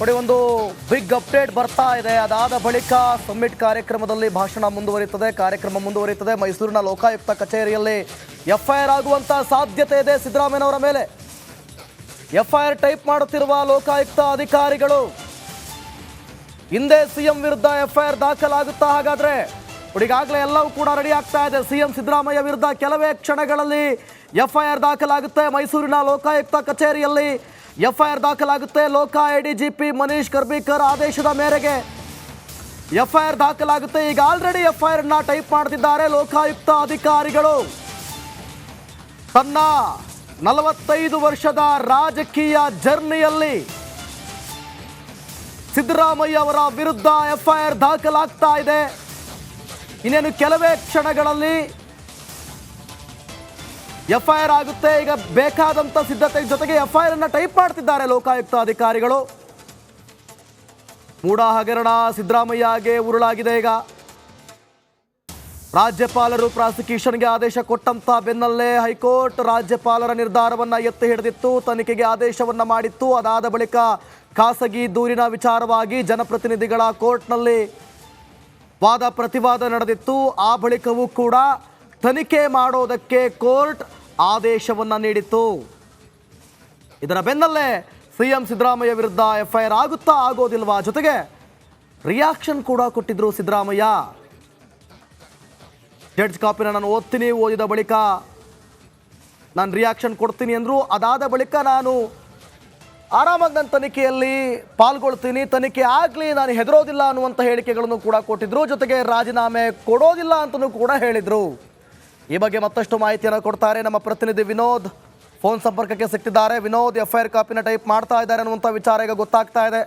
ನೋಡಿ, ಒಂದು big update ಬರ್ತಾ ಇದೆ. ಅದಾದ ಬಳಿಕ ಸಮ್ಮಿಟ್ ಕಾರ್ಯಕ್ರಮದಲ್ಲಿ ಭಾಷಣ ಮುಂದುವರಿಯುತ್ತದೆ, ಕಾರ್ಯಕ್ರಮ ಮುಂದುವರಿಯುತ್ತದೆ. ಮೈಸೂರಿನ ಲೋಕಾಯುಕ್ತ ಕಚೇರಿಯಲ್ಲಿ ಎಫ್ಐಆರ್ ಆಗುವಂತ ಸಾಧ್ಯತೆ ಇದೆ ಸಿದ್ದರಾಮಯ್ಯನವರ ಮೇಲೆ. ಎಫ್ಐಆರ್ ಟೈಪ್ ಮಾಡುತ್ತಿರುವ ಲೋಕಾಯುಕ್ತ ಅಧಿಕಾರಿಗಳು ಹಿಂದೆ ಸಿಎಂ ವಿರುದ್ಧ ಎಫ್ಐಆರ್ ದಾಖಲಾಗುತ್ತಾ? ಹಾಗಾದ್ರೆ ಈಗಾಗಲೇ ಎಲ್ಲವೂ ಕೂಡ ರೆಡಿ ಆಗ್ತಾ ಇದೆ. ಸಿಎಂ ಸಿದ್ದರಾಮಯ್ಯ ವಿರುದ್ಧ ಕೆಲವೇ ಕ್ಷಣಗಳಲ್ಲಿ ಎಫ್ಐಆರ್ ದಾಖಲಾಗುತ್ತೆ. ಮೈಸೂರಿನ ಲೋಕಾಯುಕ್ತ ಕಚೇರಿಯಲ್ಲಿ ಎಫ್ಐಆರ್ ದಾಖಲಾಗುತ್ತೆ. ಲೋಕ ಎಡಿಜಿಪಿ ಮನೀಶ್ ಕರ್ಬಿಕರ್ ಆದೇಶದ ಮೇರೆಗೆ ಎಫ್ಐಆರ್ ದಾಖಲಾಗುತ್ತೆ. ಈಗ ಆಲ್ರೆಡಿ ಎಫ್ಐಆರ್ ಅನ್ನ ಟೈಪ್ ಮಾಡ್ತಿದ್ದಾರೆ ಲೋಕಾಯುಕ್ತ ಅಧಿಕಾರಿಗಳು. ತನ್ನ 45 ವರ್ಷದ ರಾಜಕೀಯ ಜರ್ನಿಯಲ್ಲಿ ಸಿದ್ದರಾಮಯ್ಯ ಅವರ ವಿರುದ್ಧ ಎಫ್ಐಆರ್ ದಾಖಲಾಗ್ತಾ ಇದೆ. ಇನ್ನೇನು ಕೆಲವೇ ಕ್ಷಣಗಳಲ್ಲಿ ಎಫ್ಐಆರ್ ಆಗುತ್ತೆ. ಈಗ ಬೇಕಾದಂತ ಸಿದ್ಧತೆ ಜೊತೆಗೆ ಎಫ್ಐಆರ್ ಅನ್ನ ಟೈಪ್ ಮಾಡ್ತಿದ್ದಾರೆ ಲೋಕಾಯುಕ್ತ ಅಧಿಕಾರಿಗಳು. ಮೂಡ ಹಗರಣ ಸಿದ್ದರಾಮಯ್ಯಗೆ ಉರುಳಾಗಿದೆ. ಈಗ ರಾಜ್ಯಪಾಲರು ಪ್ರಾಸಿಕ್ಯೂಷನ್ಗೆ ಆದೇಶ ಕೊಟ್ಟಂತ ಬೆನ್ನಲ್ಲೇ ಹೈಕೋರ್ಟ್ ರಾಜ್ಯಪಾಲರ ನಿರ್ಧಾರವನ್ನ ಎತ್ತಿ ಹಿಡಿದಿತ್ತು, ತನಿಖೆಗೆ ಆದೇಶವನ್ನ ಮಾಡಿತ್ತು. ಅದಾದ ಬಳಿಕ ಖಾಸಗಿ ದೂರಿನ ವಿಚಾರವಾಗಿ ಜನಪ್ರತಿನಿಧಿಗಳ ಕೋರ್ಟ್ನಲ್ಲಿ ವಾದ ಪ್ರತಿವಾದ ನಡೆದಿತ್ತು. ಆ ಬಳಿಕವೂ ಕೂಡ ತನಿಖೆ ಮಾಡೋದಕ್ಕೆ ಕೋರ್ಟ್ ಆದೇಶವನ್ನ ನೀಡಿತ್ತು. ಇದರ ಬೆನ್ನಲ್ಲೇ ಸಿಎಂ ಸಿದ್ದರಾಮಯ್ಯ ವಿರುದ್ಧ ಎಫ್ಐಆರ್ ಆಗುತ್ತಾ ಆಗೋದಿಲ್ವಾ? ಜೊತೆಗೆ ರಿಯಾಕ್ಷನ್ ಕೂಡ ಕೊಟ್ಟಿದ್ರು ಸಿದ್ದರಾಮಯ್ಯ. ಜಡ್ಜ್ ಕಾಪಿನ ನಾನು ಓದ್ತೀನಿ, ಓದಿದ ಬಳಿಕ ನಾನು ರಿಯಾಕ್ಷನ್ ಕೊಡ್ತೀನಿ ಅಂದರು. ಅದಾದ ಬಳಿಕ ನಾನು ಆರಾಮಾಗಿ ನನ್ನ ತನಿಖೆಯಲ್ಲಿ ಪಾಲ್ಗೊಳ್ತೀನಿ, ತನಿಖೆ ಆಗಲಿ, ನಾನು ಹೆದರೋದಿಲ್ಲ ಅನ್ನುವಂಥ ಹೇಳಿಕೆಗಳನ್ನು ಕೂಡ ಕೊಟ್ಟಿದ್ರು. ಜೊತೆಗೆ ರಾಜೀನಾಮೆ ಕೊಡೋದಿಲ್ಲ ಅಂತಲೂ ಕೂಡ ಹೇಳಿದರು. ಈ ಬಗ್ಗೆ ಮತ್ತಷ್ಟು ಮಾಹಿತಿಯನ್ನು ಕೊಡ್ತಾರೆ ನಮ್ಮ ಪ್ರತಿನಿಧಿ ವಿನೋದ್. ಫೋನ್ ಸಂಪರ್ಕಕ್ಕೆ ಸಿಕ್ತಿದ್ದಾರೆ. ವಿನೋದ್, ಎಫ್ಐಆರ್ ಕಾಪಿನ ಟೈಪ್ ಮಾಡ್ತಾ ಇದ್ದಾರೆ ಅನ್ನುವಂಥ ವಿಚಾರ ಈಗ ಗೊತ್ತಾಗ್ತಾ ಇದೆ.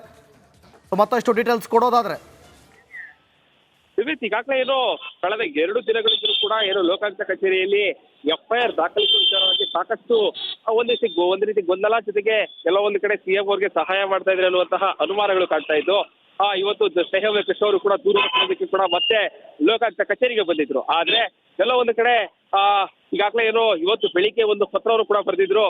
ಮತ್ತಷ್ಟು ಡೀಟೇಲ್ಸ್ ಕೊಡೋದಾದ್ರೆ ಈಗಾಗಲೇ ಏನು ಕಳೆದ 2 ದಿನಗಳಿಂದಲೂ ಕೂಡ ಏನು ಲೋಕಾಯುಕ್ತ ಕಚೇರಿಯಲ್ಲಿ ಎಫ್ಐಆರ್ ದಾಖಲಿಸುವ ವಿಚಾರವಾಗಿ ಸಾಕಷ್ಟು ಒಂದು ರೀತಿ ಗೊಂದಲ, ಜೊತೆಗೆ ಎಲ್ಲ ಒಂದು ಕಡೆ ಸಿಎಂ ಅವರಿಗೆ ಸಹಾಯ ಮಾಡ್ತಾ ಇದ್ರೆ ಅನ್ನುವಂತಹ ಅನುಮಾನಗಳು ಕಾಣ್ತಾ ಇದ್ದು ಇವತ್ತು ಸ್ನೇಹಲ್ ಕೃಷ್ಣ ಅವರು ಕೂಡ ದೂರ ಕೂಡ ಮತ್ತೆ ಲೋಕಾಯುಕ್ತ ಕಚೇರಿಗೆ ಬಂದಿದ್ರು. ಆದ್ರೆ ಎಲ್ಲ ಒಂದು ಕಡೆ ಈಗಾಗಲೇ ಏನು ಇವತ್ತು ಬೆಳಿಗ್ಗೆ ಒಂದು ಪತ್ರವನ್ನು ಕೂಡ ಬರೆದಿದ್ರು.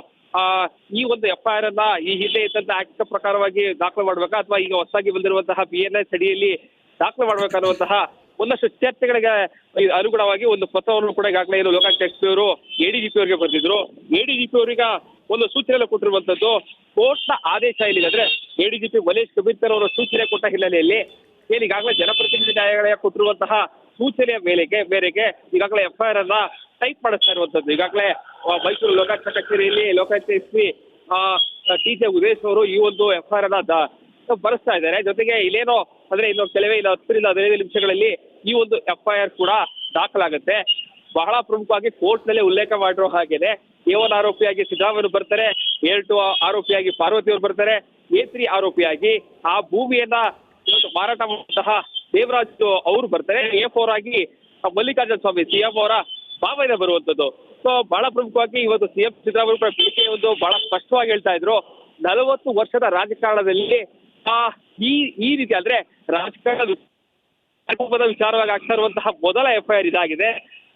ಈ ಒಂದು ಎಫ್ಐಆರ್ ಅನ್ನ ಈ ಹಿಂದೆ ಇದ್ದಂತ ಆಕ್ಟ್ ಪ್ರಕಾರವಾಗಿ ದಾಖಲು ಮಾಡ್ಬೇಕಾ ಅಥವಾ ಈಗ ಹೊಸದಾಗಿ ಬಂದಿರುವಂತಹ BNS ಅಡಿಯಲ್ಲಿ ದಾಖಲು ಮಾಡ್ಬೇಕನ್ನುವಂತಹ ಒಂದಷ್ಟು ಚರ್ಚೆಗಳಿಗೆ ಅನುಗುಣವಾಗಿ ಒಂದು ಪತ್ರವನ್ನು ಕೂಡ ಈಗಾಗಲೇ ಏನು ಲೋಕಾಯುಕ್ತ ಎಸ್ಪಿ ಅವರು ADGP ಅವರಿಗೆ ಬರೆದಿದ್ರು. ADGP ಅವರಿಗೆ ಒಂದು ಸೂಚನೆ ಕೊಟ್ಟಿರುವಂತದ್ದು ಕೋರ್ಟ್ನ ಆದೇಶ ಏನಿದೆ ಅಂದ್ರೆ ADGP ಮನೀಶ್ ಕರ್ಬಿಕರ್ ಅವರ ಸೂಚನೆ ಕೊಟ್ಟ ಹಿನ್ನೆಲೆಯಲ್ಲಿ ಈಗಾಗಲೇ ಜನಪ್ರತಿನಿಧಿ ನ್ಯಾಯಾಲಯ ಕೊಟ್ಟಿರುವಂತಹ ಸೂಚನೆಯ ಮೇರೆಗೆ ಈಗಾಗಲೇ ಎಫ್ಐಆರ್ ಅನ್ನ ಟೈಪ್ ಮಾಡಿಸ್ತಾ ಇರುವಂತದ್ದು. ಈಗಾಗಲೇ ಮೈಸೂರು ಲೋಕಾಯುಕ್ತ ಕಚೇರಿಯಲ್ಲಿ ಲೋಕಾಯುಕ್ತ ಎಸ್ಪಿ TJ ಉದೇಶ್ ಅವರು ಈ ಒಂದು ಎಫ್ಐಆರ್ ಅನ್ನ ಬರೆಸ್ತಾ ಇದ್ದಾರೆ. ಜೊತೆಗೆ ಇಲ್ಲೇನೋ ಅಂದ್ರೆ ಇನ್ನು 10 ರಿಂದ 15 ನಿಮಿಷಗಳಲ್ಲಿ ಈ ಒಂದು ಎಫ್ಐಆರ್ ಕೂಡ ದಾಖಲಾಗುತ್ತೆ. ಬಹಳ ಪ್ರಮುಖವಾಗಿ ಕೋರ್ಟ್ ನಲ್ಲಿ ಉಲ್ಲೇಖ ಮಾಡಿರೋ ಹಾಗೇನೆ A1 ಆರೋಪಿಯಾಗಿ ಸಿದ್ದರಾಮಯ್ಯ ಬರ್ತಾರೆ, A2 ಆರೋಪಿಯಾಗಿ ಪಾರ್ವತಿ ಅವರು ಬರ್ತಾರೆ, A3 ಆರೋಪಿಯಾಗಿ ಆ ಭೂಮಿಯನ್ನ ಮಾರಾಟ ಮಾಡುವಂತಹ ದೇವರಾಜ್ ಅವರು ಬರ್ತಾರೆ, A4 ಆಗಿ ಮಲ್ಲಿಕಾರ್ಜುನ ಸ್ವಾಮಿ CM ಅವರ ಬಾಬಯ್ಯ ಬರುವಂತದ್ದು. ಸೊ ಬಹಳ ಪ್ರಮುಖವಾಗಿ ಇವತ್ತು ಸಿಎಂ ಸಿದ್ದರಾಮಯ್ಯ ಬೆಳಿಗ್ಗೆ ಒಂದು ಬಹಳ ಸ್ಪಷ್ಟವಾಗಿ ಹೇಳ್ತಾ ಇದ್ರು, 40 ವರ್ಷದ ರಾಜಕಾರಣದಲ್ಲಿ ಈ ರೀತಿ ಅಂದ್ರೆ ರಾಜಕಾರಣದ ವಿಚಾರವಾಗಿ ಆಗ್ತಾ ಇರುವಂತಹ ಮೊದಲ ಎಫ್ಐಆರ್ ಇದಾಗಿದೆ.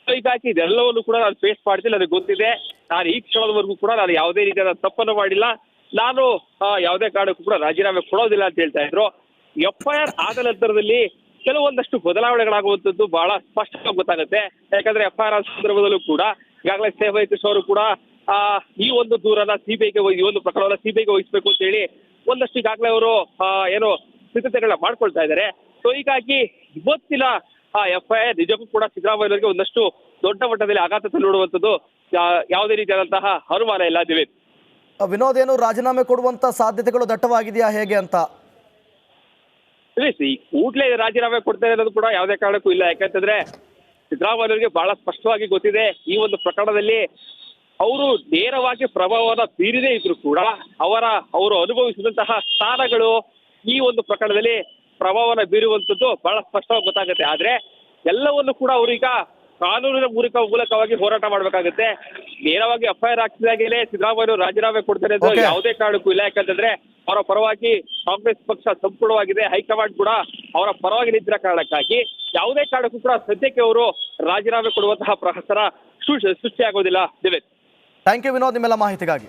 ಹೀಗಾಗಿ ಇದೆಲ್ಲವನ್ನು ಕೂಡ ನಾನು ಫೇಸ್ ಮಾಡ್ತೀನಿ, ನನಗೆ ಗೊತ್ತಿದೆ. ನಾನು ಈ ಕ್ಷಣದವರೆಗೂ ಕೂಡ ನಾನು ಯಾವುದೇ ರೀತಿಯಾದ ತಪ್ಪನ್ನು ಮಾಡಿಲ್ಲ, ನಾನು ಯಾವುದೇ ಕಾರಣಕ್ಕೂ ಕೂಡ ರಾಜೀನಾಮೆ ಕೊಡೋದಿಲ್ಲ ಅಂತ ಹೇಳ್ತಾ ಇದ್ರು. ಎಫ್ಐಆರ್ ಆದ ನಂತರದಲ್ಲಿ ಕೆಲವೊಂದಷ್ಟು ಬದಲಾವಣೆಗಳಾಗುವಂಥದ್ದು ಬಹಳ ಸ್ಪಷ್ಟವಾಗಿ ಗೊತ್ತಾಗುತ್ತೆ. ಯಾಕಂದ್ರೆ ಎಫ್ಐಆರ್ ಆದ ಸಂದರ್ಭದಲ್ಲೂ ಕೂಡ ಈಗಾಗಲೇ ಸ್ನೇಹಲ್ ಕೃಷ್ಣ ಅವರು ಕೂಡ ಈ ಒಂದು ದೂರನ್ನ ಸಿಬಿಐಗೆ ಈ ಒಂದು ಪ್ರಕರಣವನ್ನ ಸಿಬಿಐಗೆ ವಹಿಸಬೇಕು ಅಂತ ಹೇಳಿ ಒಂದಷ್ಟು ಈಗಾಗಲೇ ಅವರು ಏನು ಸಿದ್ಧತೆಗಳನ್ನ ಮಾಡ್ಕೊಳ್ತಾ ಇದ್ದಾರೆ. ಸೊ ಹೀಗಾಗಿ ಇವತ್ತಿನ ಎಫ್ಐಆರ್ ನಿಜಕ್ಕೂ ಕೂಡ ಸಿದ್ದರಾಮಯ್ಯರಿಗೆ ಒಂದಷ್ಟು ದೊಡ್ಡ ಮಟ್ಟದಲ್ಲಿ ಆಘಾತ ನೋಡುವಂಥದ್ದು ಯಾವುದೇ ರೀತಿಯಾದಂತಹ ಅನುಮಾನ ಇಲ್ಲ. ವಿನೋದ್, ಏನು ರಾಜೀನಾಮೆ ಕೊಡುವಂತ ಸಾಧ್ಯತೆಗಳು ದಟ್ಟವಾಗಿದೆಯಾ ಹೇಗೆ ಅಂತ? ಕೂಡಲೇ ರಾಜೀನಾಮೆ ಕೊಡ್ತಾರೆ ಅನ್ನೋದು ಕೂಡ ಯಾವುದೇ ಕಾರಣಕ್ಕೂ ಇಲ್ಲ. ಯಾಕಂತಂದ್ರೆ ಸಿದ್ದರಾಮಯ್ಯರಿಗೆ ಬಹಳ ಸ್ಪಷ್ಟವಾಗಿ ಗೊತ್ತಿದೆ, ಈ ಒಂದು ಪ್ರಕರಣದಲ್ಲಿ ಅವರು ನೇರವಾಗಿ ಪ್ರಭಾವವನ್ನು ಬೀರದೇ ಇದ್ರು ಕೂಡ ಅವರು ಅನುಭವಿಸಿದಂತಹ ಸ್ಥಾನಗಳು ಈ ಒಂದು ಪ್ರಕರಣದಲ್ಲಿ ಪ್ರಭಾವವನ್ನು ಬೀರುವಂಥದ್ದು ಬಹಳ ಸ್ಪಷ್ಟವಾಗಿ ಗೊತ್ತಾಗುತ್ತೆ. ಆದ್ರೆ ಎಲ್ಲವನ್ನು ಕೂಡ ಅವರೀಗ ಕಾನೂನಿನ ಮೂಲಕವಾಗಿ ಹೋರಾಟ ಮಾಡಬೇಕಾಗುತ್ತೆ. ನೇರವಾಗಿ ಎಫ್ಐಆರ್ ಹಾಕಿದಾಗಲೇ ಸಿದ್ದರಾಮಯ್ಯ ರಾಜೀನಾಮೆ ಕೊಡ್ತಾರೆ ಅಂತ ಯಾವುದೇ ಕಾರಣಕ್ಕೂ ಇಲ್ಲ. ಯಾಕಂತಂದ್ರೆ ಅವರ ಪರವಾಗಿ ಕಾಂಗ್ರೆಸ್ ಪಕ್ಷ ಸಂಪೂರ್ಣವಾಗಿದೆ, ಹೈಕಮಾಂಡ್ ಕೂಡ ಅವರ ಪರವಾಗಿ ನಿಂತಿರೋ ಕಾರಣಕ್ಕಾಗಿ ಯಾವುದೇ ಕಾರಣಕ್ಕೂ ಕೂಡ ಸದ್ಯಕ್ಕೆ ಅವರು ರಾಜೀನಾಮೆ ಕೊಡುವಂತಹ ಪ್ರಹಸನ ಸೃಷ್ಟಿಯಾಗೋದಿಲ್ಲ. ಥ್ಯಾಂಕ್ ಯು ವಿನೋದ್, ನಿಮ್ಮೆಲ್ಲ ಮಾಹಿತಿಗಾಗಿ.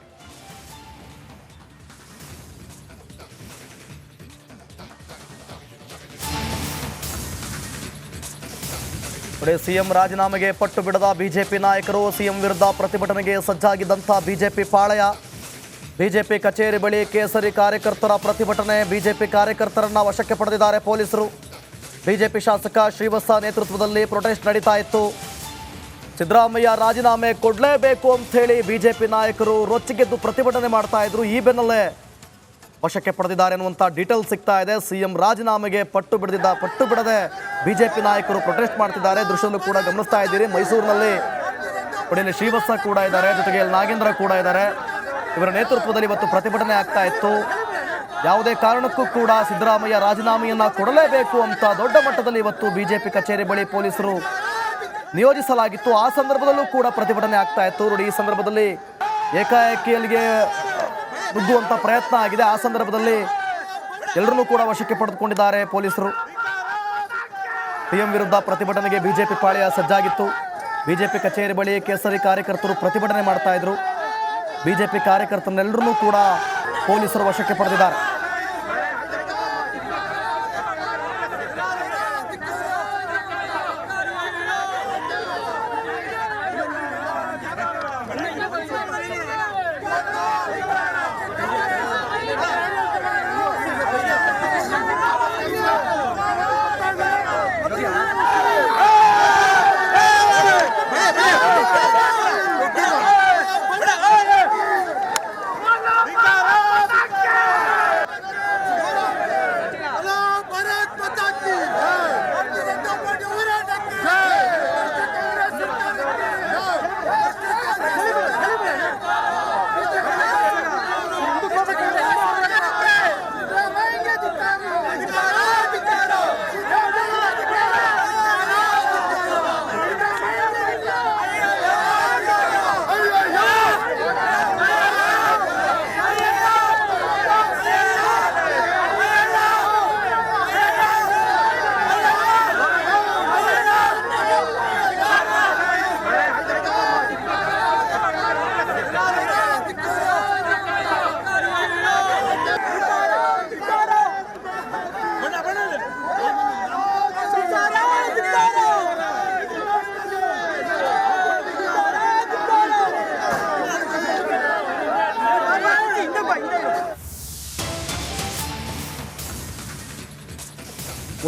ನೋಡಿ, ಸಿಎಂ ರಾಜೀನಾಮೆಗೆ ಪಟ್ಟು ಬಿಡದ ಬಿಜೆಪಿ ನಾಯಕರು. ಸಿಎಂ ವಿರುದ್ಧ ಪ್ರತಿಭಟನೆಗೆ ಸಜ್ಜಾಗಿದ್ದಂಥ ಬಿಜೆಪಿ ಪಾಳೆಯ. ಬಿಜೆಪಿ ಕಚೇರಿ ಬಳಿ ಕೇಸರಿ ಕಾರ್ಯಕರ್ತರ ಪ್ರತಿಭಟನೆ. ಬಿಜೆಪಿ ಕಾರ್ಯಕರ್ತರನ್ನ ವಶಕ್ಕೆ ಪಡೆದಿದ್ದಾರೆ ಪೊಲೀಸರು. ಬಿಜೆಪಿ ಶಾಸಕ ಶ್ರೀವತ್ಸ ನೇತೃತ್ವದಲ್ಲಿ ಪ್ರೊಟೆಸ್ಟ್ ನಡೀತಾ ಇತ್ತು. ಸಿದ್ದರಾಮಯ್ಯ ರಾಜೀನಾಮೆ ಕೊಡಲೇಬೇಕು ಅಂತ ಹೇಳಿ ಬಿಜೆಪಿ ನಾಯಕರು ರೊಚ್ಚಿಗೆದ್ದು ಪ್ರತಿಭಟನೆ ಮಾಡ್ತಾ ಇದ್ರು. ಈ ಬೆನ್ನಲ್ಲೇ ವಶಕ್ಕೆ ಪಡೆದಿದ್ದಾರೆ ಎನ್ನುವಂಥ ಡೀಟೇಲ್ ಸಿಗ್ತಾ ಇದೆ. ಸಿಎಂ ರಾಜೀನಾಮೆಗೆ ಪಟ್ಟು ಬಿಡದೆ ಬಿಜೆಪಿ ನಾಯಕರು ಪ್ರೊಟೆಸ್ಟ್ ಮಾಡ್ತಿದ್ದಾರೆ. ದೃಶ್ಯದಲ್ಲೂ ಕೂಡ ಗಮನಿಸ್ತಾ ಇದ್ದೀರಿ. ಮೈಸೂರಿನಲ್ಲಿ ಇಲ್ಲಿ ಶ್ರೀವತ್ಸ ಕೂಡ ಇದ್ದಾರೆ, ಜೊತೆಗೆ ನಾಗೇಂದ್ರ ಕೂಡ ಇದ್ದಾರೆ. ಇವರ ನೇತೃತ್ವದಲ್ಲಿ ಇವತ್ತು ಪ್ರತಿಭಟನೆ ಆಗ್ತಾ ಇತ್ತು. ಯಾವುದೇ ಕಾರಣಕ್ಕೂ ಕೂಡ ಸಿದ್ದರಾಮಯ್ಯ ರಾಜೀನಾಮೆಯನ್ನ ಕೊಡಲೇಬೇಕು ಅಂತ ದೊಡ್ಡ ಮಟ್ಟದಲ್ಲಿ ಇವತ್ತು ಬಿಜೆಪಿ ಕಚೇರಿ ಬಳಿ ಪೊಲೀಸರು ನಿಯೋಜಿಸಲಾಗಿತ್ತು. ಆ ಸಂದರ್ಭದಲ್ಲೂ ಕೂಡ ಪ್ರತಿಭಟನೆ ಆಗ್ತಾ ಇತ್ತು. ನೋಡಿ, ಈ ಸಂದರ್ಭದಲ್ಲಿ ಏಕಾಏಕಿ ಅಲ್ಲಿಗೆ ನುಗ್ಗುವಂಥ ಪ್ರಯತ್ನ ಆಗಿದೆ. ಆ ಸಂದರ್ಭದಲ್ಲಿ ಎಲ್ಲರನ್ನೂ ಕೂಡ ವಶಕ್ಕೆ ಪಡೆದುಕೊಂಡಿದ್ದಾರೆ ಪೊಲೀಸರು. ಸಿಎಂ ವಿರುದ್ಧ ಪ್ರತಿಭಟನೆಗೆ ಬಿಜೆಪಿ ಪಾಳೆಯ ಸಜ್ಜಾಗಿತ್ತು. ಬಿಜೆಪಿ ಕಚೇರಿ ಬಳಿ ಕೇಸರಿ ಕಾರ್ಯಕರ್ತರು ಪ್ರತಿಭಟನೆ ಮಾಡ್ತಾ ಇದ್ರು. ಬಿಜೆಪಿ ಕಾರ್ಯಕರ್ತರನ್ನೆಲ್ಲರನ್ನೂ ಕೂಡ ಪೊಲೀಸರು ವಶಕ್ಕೆ ಪಡೆದಿದ್ದಾರೆ.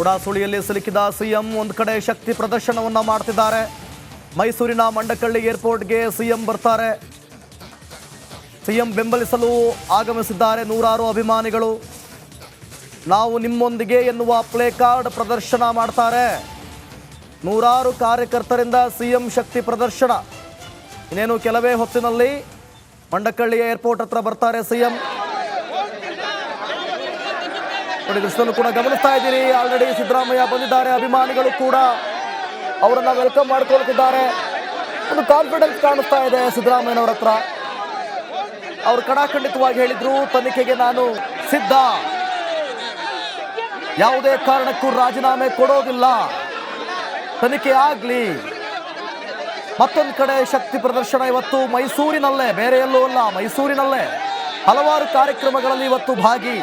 ಉಡಾಸುಳಿಯಲ್ಲಿ ಸಿಲುಕಿದ ಸಿಎಂ ಒಂದು ಕಡೆ ಶಕ್ತಿ ಪ್ರದರ್ಶನವನ್ನ ಮಾಡ್ತಿದ್ದಾರೆ. ಮೈಸೂರಿನ ಮಂಡಕಳ್ಳಿ ಏರ್ಪೋರ್ಟ್ಗೆ ಸಿಎಂ ಬರ್ತಾರೆ. ಸಿಎಂ ಬೆಂಬಲಿಸಲು ಆಗಮಿಸಿದ್ದಾರೆ ನೂರಾರು ಅಭಿಮಾನಿಗಳು. ನಾವು ನಿಮ್ಮೊಂದಿಗೆ ಎನ್ನುವ ಪ್ಲೇ ಕಾರ್ಡ್ ಪ್ರದರ್ಶನ ಮಾಡ್ತಾರೆ. ನೂರಾರು ಕಾರ್ಯಕರ್ತರಿಂದ ಸಿಎಂ ಶಕ್ತಿ ಪ್ರದರ್ಶನ. ಇನ್ನೇನು ಕೆಲವೇ ಹೊತ್ತಿನಲ್ಲಿ ಮಂಡಕಳ್ಳಿ ಏರ್ಪೋರ್ಟ್ ಹತ್ರ ಬರ್ತಾರೆ ಸಿಎಂ. ದೃಶ್ಯದಲ್ಲೂ ಕೂಡ ಗಮನಿಸ್ತಾ ಇದ್ದೀರಿ. ಆಲ್ರೆಡಿ ಸಿದ್ದರಾಮಯ್ಯ ಬಂದಿದ್ದಾರೆ. ಅಭಿಮಾನಿಗಳು ಕೂಡ ಅವರನ್ನ ವೆಲ್ಕಮ್ ಮಾಡ್ಕೊಳ್ತಿದ್ದಾರೆ. ಒಂದು ಕಾನ್ಫಿಡೆನ್ಸ್ ಕಾಣಿಸ್ತಾ ಇದೆ ಸಿದ್ದರಾಮಯ್ಯನವರ ಹತ್ರ. ಅವರು ಕಡಾಖಂಡಿತವಾಗಿ ಹೇಳಿದ್ರು, ತನಿಖೆಗೆ ನಾನು ಸಿದ್ಧ, ಯಾವುದೇ ಕಾರಣಕ್ಕೂ ರಾಜೀನಾಮೆ ಕೊಡೋದಿಲ್ಲ, ತನಿಖೆ ಆಗ್ಲಿ. ಮತ್ತೊಂದು ಕಡೆ ಶಕ್ತಿ ಪ್ರದರ್ಶನ ಇವತ್ತು ಮೈಸೂರಿನಲ್ಲೇ, ಬೇರೆ ಎಲ್ಲೂ ಅಲ್ಲ, ಮೈಸೂರಿನಲ್ಲೇ ಹಲವಾರು ಕಾರ್ಯಕ್ರಮಗಳಲ್ಲಿ ಇವತ್ತು ಭಾಗಿ.